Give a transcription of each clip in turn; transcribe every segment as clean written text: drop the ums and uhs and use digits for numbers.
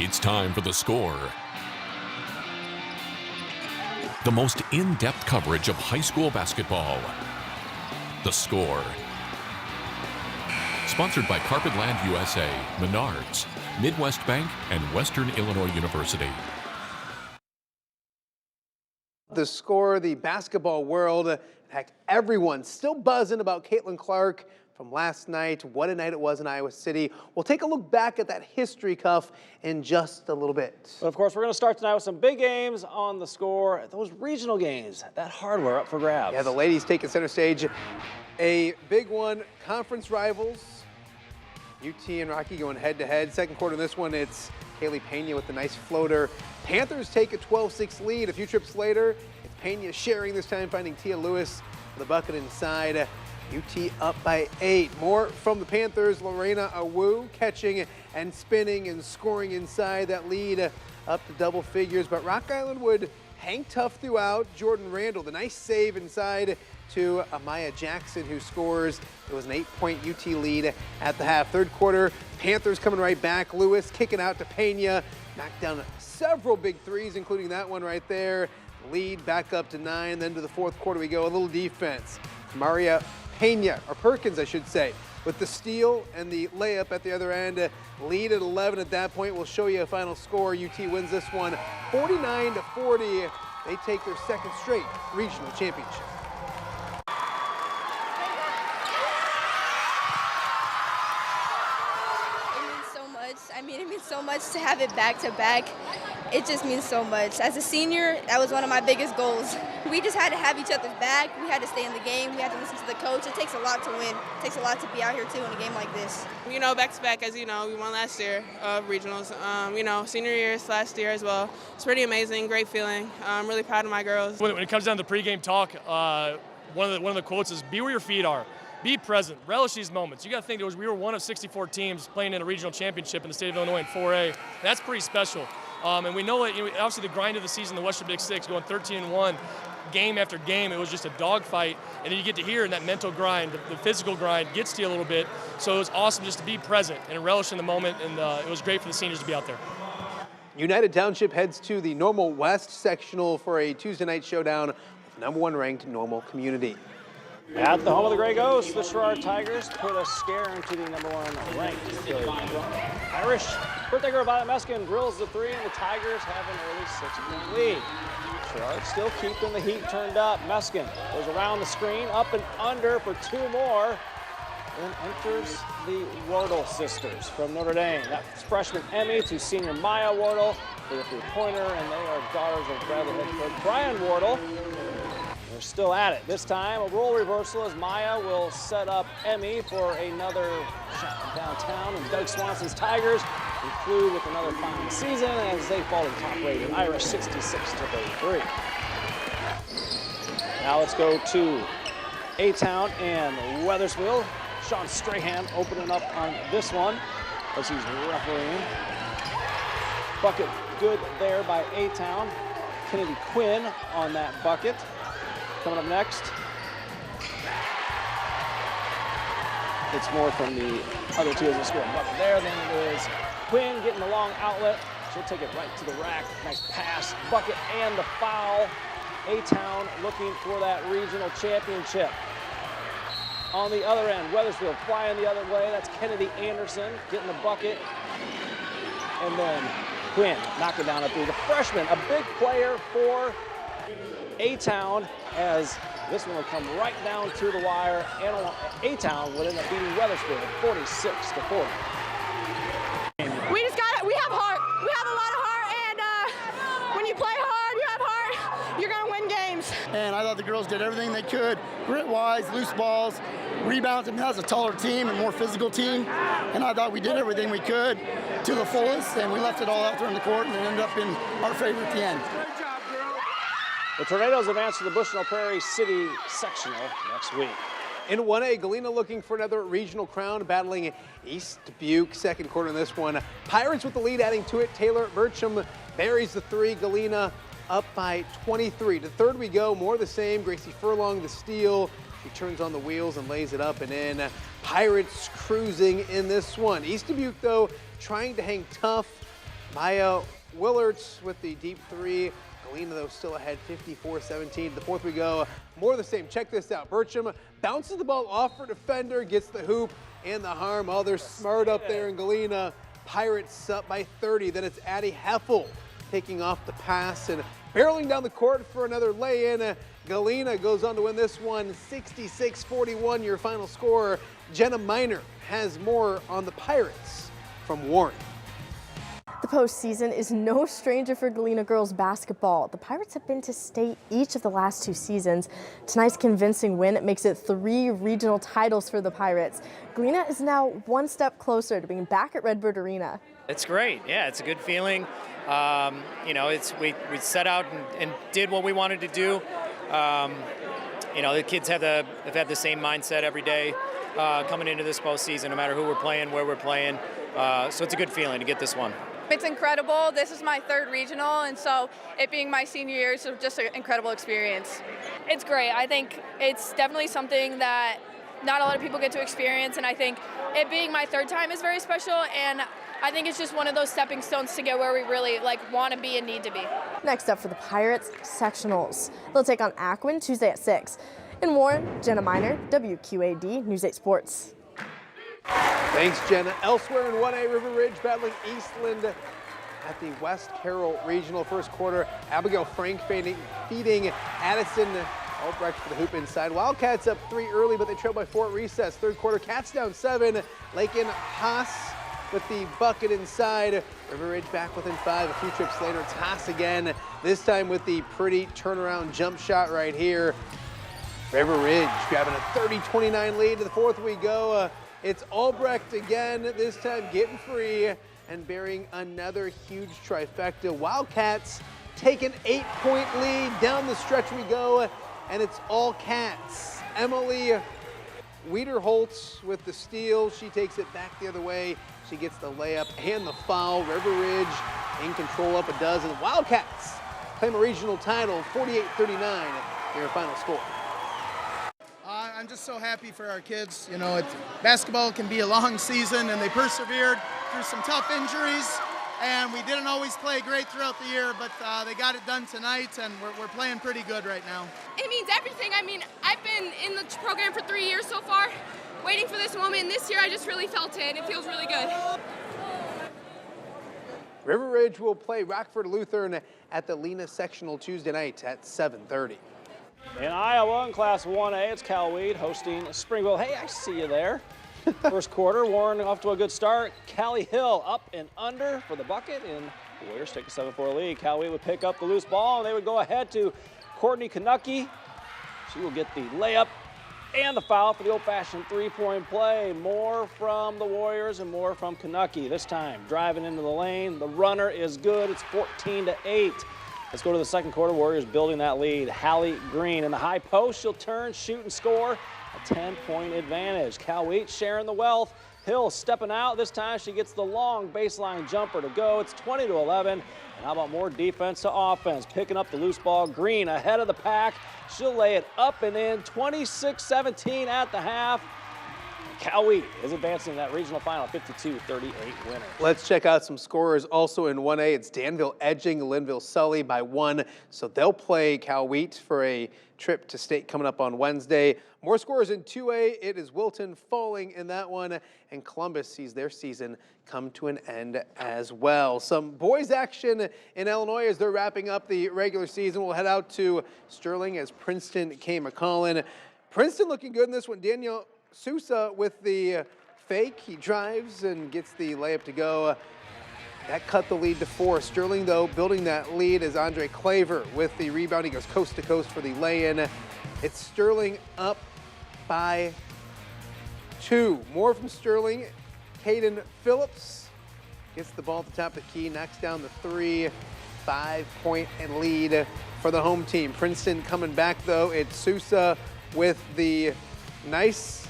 It's time for The Score. The most in-depth coverage of high school basketball. The Score. Sponsored by Carpetland USA, Menards, Midwest Bank, and Western Illinois University. The Score, the basketball world. Heck, everyone's still buzzing about Caitlin Clark from last night. What a night it was in Iowa City. We'll take a look back at that history cuff in just a little bit. But of course, we're going to start tonight with some big games on The Score. Those regional games, that hardware up for grabs. Yeah, the ladies taking center stage. A big one, conference rivals. UT and Rocky going head-to-head. Second quarter in this one, it's Kaylee Pena with the nice floater. Panthers take a 12-6 lead. A few trips later, it's Pena sharing this time, finding Tia Lewis with a bucket inside. UT up by 8. More from the Panthers. Lorena Awu catching and spinning and scoring inside. That lead up to double figures. But Rock Island would hang tough throughout. Jordan Randall, the nice save inside to Amaya Jackson, who scores. It was an 8-point UT lead at the half. Third quarter, Panthers coming right back. Lewis kicking out to Pena. Knocked down several big threes, including that one right there. Lead back up to 9. Then to the fourth quarter we go. A little defense. Maria Perkins, I should say, with the steal and the layup at the other end. Lead at 11 at that point. We'll show you a final score. UT wins this one 49-40. They take their second straight regional championship. It means so much to have it back to back. It just means so much. As a senior, that was one of my biggest goals. We just had to have each other's back. We had to stay in the game. We had to listen to the coach. It takes a lot to win. It takes a lot to be out here, too, in a game like this. You know, back-to-back, as you know, we won last year of regionals. Senior year last year as well. It's pretty amazing, great feeling. I'm really proud of my girls. When it comes down to the pregame talk, one of the quotes is, be where your feet are. Be present. Relish these moments. You got to think we were one of 64 teams playing in a regional championship in the state of Illinois in 4A. That's pretty special. And we know that obviously the grind of the season, the Western Big Six, going 13-1, game after game, it was just a dogfight. And then you get to hear in that mental grind, the physical grind gets to you a little bit. So it was awesome just to be present and relish in the moment. And it was great for the seniors to be out there. United Township heads to the Normal West sectional for a Tuesday night showdown with #1 ranked Normal Community. At the home of the Grey Ghosts, the Sherrard Tigers put a scare into the #1 ranked Irish. Birthday girl Violet Meskin drills the three, and the Tigers have an early 6-point lead. Sherrard still keeping the heat turned up. Meskin goes around the screen, up and under for 2 more. Then enters the Wardle sisters from Notre Dame. That's freshman Emmy to senior Maya Wardle for the 3-pointer, and they are daughters of Bradley head coach Brian Wardle. They're still at it. This time, a role reversal as Maya will set up Emmy for another shot from downtown. And Doug Swanson's Tigers conclude with another fine season as they fall to top-rated Irish 66-33. Now let's go to A-Town and Wethersfield. Sean Strahan opening up on this one as he's refereeing. Bucket good there by A-Town. Kennedy Quinn on that bucket. Coming up next, it's more from the other two as they score a bucket there. Then it is Quinn getting the long outlet. She'll take it right to the rack. Nice pass, bucket, and the foul. A-Town looking for that regional championship. On the other end, Wethersfield flying the other way. That's Kennedy Anderson getting the bucket. And then Quinn knocking down a three. The freshman, a big player for A-Town, as this one will come right down to the wire, and A-Town would end up beating Wethersfield 46-40. We have heart. We have a lot of heart, and when you play hard, you have heart, you're gonna win games. And I thought the girls did everything they could, grit-wise, loose balls, rebounds. I mean, that's a taller team and more physical team, and I thought we did everything we could to the fullest, and we left it all out there in the court, and it ended up in our favor at the end. The Tornadoes advance to the Bushnell Prairie City Sectional next week. In 1A, Galena looking for another regional crown, battling East Dubuque. Second quarter in this one. Pirates with the lead, adding to it. Taylor Burcham buries the 3. Galena up by 23. To third we go, more of the same. Gracie Furlong, the steal. She turns on the wheels and lays it up and in. Pirates cruising in this one. East Dubuque, though, trying to hang tough. Maya Willerts with the deep three. Galena, though, still ahead 54-17. The fourth we go. More of the same. Check this out. Bertram bounces the ball off for defender, gets the hoop and the harm. Oh, they're smart up there in Galena. Pirates up by 30. Then it's Addie Heffel taking off the pass and barreling down the court for another lay-in. Galena goes on to win this one 66-41, your final score. Jenna Miner has more on the Pirates from Warren. The postseason is no stranger for Galena girls basketball. The Pirates have been to state each of the last 2 seasons. Tonight's convincing win makes it 3 regional titles for the Pirates. Galena is now 1 step closer to being back at Redbird Arena. It's great. Yeah, it's a good feeling. You know, we set out and did what we wanted to do. You know, the kids have had the same mindset every day coming into this postseason, no matter who we're playing, where we're playing. So it's a good feeling to get this one. It's incredible. This is my 3rd regional, and so it being my senior year is just an incredible experience. It's great. I think it's definitely something that not a lot of people get to experience, and I think it being my 3rd time is very special, and I think it's just one of those stepping stones to get where we really want to be and need to be. Next up for the Pirates, sectionals. They'll take on Ackman Tuesday at 6. In Warren, Jenna Miner, WQAD News 8 Sports. Thanks, Jenna. Elsewhere in 1A, River Ridge battling Eastland at the West Carroll Regional. First quarter, Abigail Frank feeding Addison Albrecht for the hoop inside. Wildcats up 3 early, but they trail by 4 at recess. Third quarter, Cats down 7. Lakin Haas with the bucket inside. River Ridge back within 5. A few trips later, it's Haas again. This time with the pretty turnaround jump shot right here. River Ridge grabbing a 30-29 lead. To the fourth we go. It's Albrecht again, this time getting free and burying another huge trifecta. Wildcats take an 8-point lead. Down the stretch we go, and it's all Cats. Emily Wiederholtz with the steal. She takes it back the other way. She gets the layup and the foul. River Ridge in control up a dozen. Wildcats claim a regional title, 48-39, their final score. I'm just so happy for our kids. You know, basketball can be a long season, and they persevered through some tough injuries, and we didn't always play great throughout the year, but they got it done tonight, and we're playing pretty good right now. It means everything. I mean, I've been in the program for 3 years so far, waiting for this moment, and this year I just really felt it, and it feels really good. River Ridge will play Rockford Lutheran at the Lena Sectional Tuesday night at 7:30. In Iowa, in Class 1A, it's Cal Weed hosting Springville. Hey, I see you there. First quarter, Warren off to a good start. Callie Hill up and under for the bucket, and the Warriors take a 7-4 lead. Cal Weed would pick up the loose ball, and they would go ahead to Courtney Kanucky. She will get the layup and the foul for the old-fashioned 3-point play. More from the Warriors and more from Kanucky. This time, driving into the lane. The runner is good. It's 14-8. Let's go to the second quarter. Warriors building that lead. Hallie Green in the high post. She'll turn, shoot, and score. A 10-point advantage. Cal Wheat sharing the wealth. Hill stepping out. This time she gets the long baseline jumper to go. It's 20-11. And how about more defense to offense? Picking up the loose ball. Green ahead of the pack. She'll lay it up and in. 26-17 at the half. Cal Wheat is advancing that regional final, 52-38 winner. Let's check out some scorers also in 1A. It's Danville edging Linville Sully by 1. So they'll play Cal Wheat for a trip to state coming up on Wednesday. More scorers in 2A. It is Wilton falling in that one. And Columbus sees their season come to an end as well. Some boys action in Illinois as they're wrapping up the regular season. We'll head out to Sterling as Princeton came a-calling. Princeton looking good in this one. Daniel Sousa with the fake. He drives and gets the layup to go. That cut the lead to 4. Sterling, though, building that lead is Andre Claver with the rebound. He goes coast to coast for the lay-in. It's Sterling up by 2. More from Sterling. Caden Phillips gets the ball at the top of the key, knocks down the 3. 5-point lead for the home team. Princeton coming back, though. It's Sousa with the nice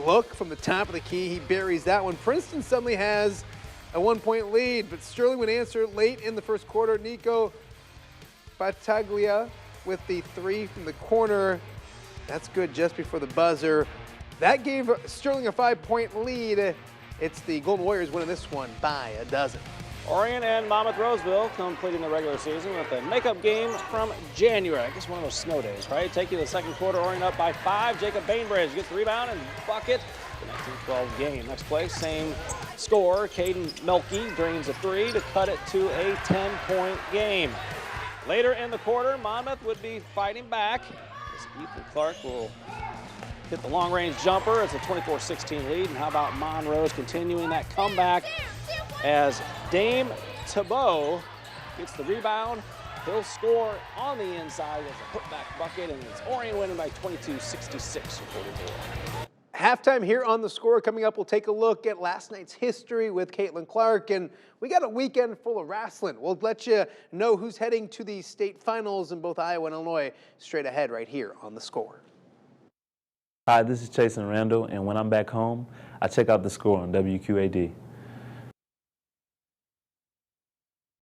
look from the top of the key. He buries that one. Princeton suddenly has a 1-point lead, but Sterling would answer late in the first quarter. Nico Battaglia with the 3 from the corner. That's good just before the buzzer. That gave Sterling a 5-point lead. It's the Golden Warriors winning this one by a dozen. Orion and Monmouth Roseville completing the regular season with a makeup game from January. I guess one of those snow days, right? Take you to the second quarter. Orion up by 5. Jacob Bainbridge gets the rebound and bucket. The 19-12 game. Next play, same score. Caden Melky drains a 3 to cut it to a 10-point game. Later in the quarter, Monmouth would be fighting back as Ethan Clark will hit the long-range jumper. It's a 24-16 lead. And how about Monrose continuing that comeback as Dame Thibault gets the rebound. He'll score on the inside with a putback bucket, and it's Orion winning by 22-66. Halftime here on The Score. Coming up, we'll take a look at last night's history with Caitlin Clark, and we got a weekend full of wrestling. We'll let you know who's heading to the state finals in both Iowa and Illinois straight ahead right here on The Score. Hi, this is Chasen Randall, and when I'm back home, I check out The Score on WQAD.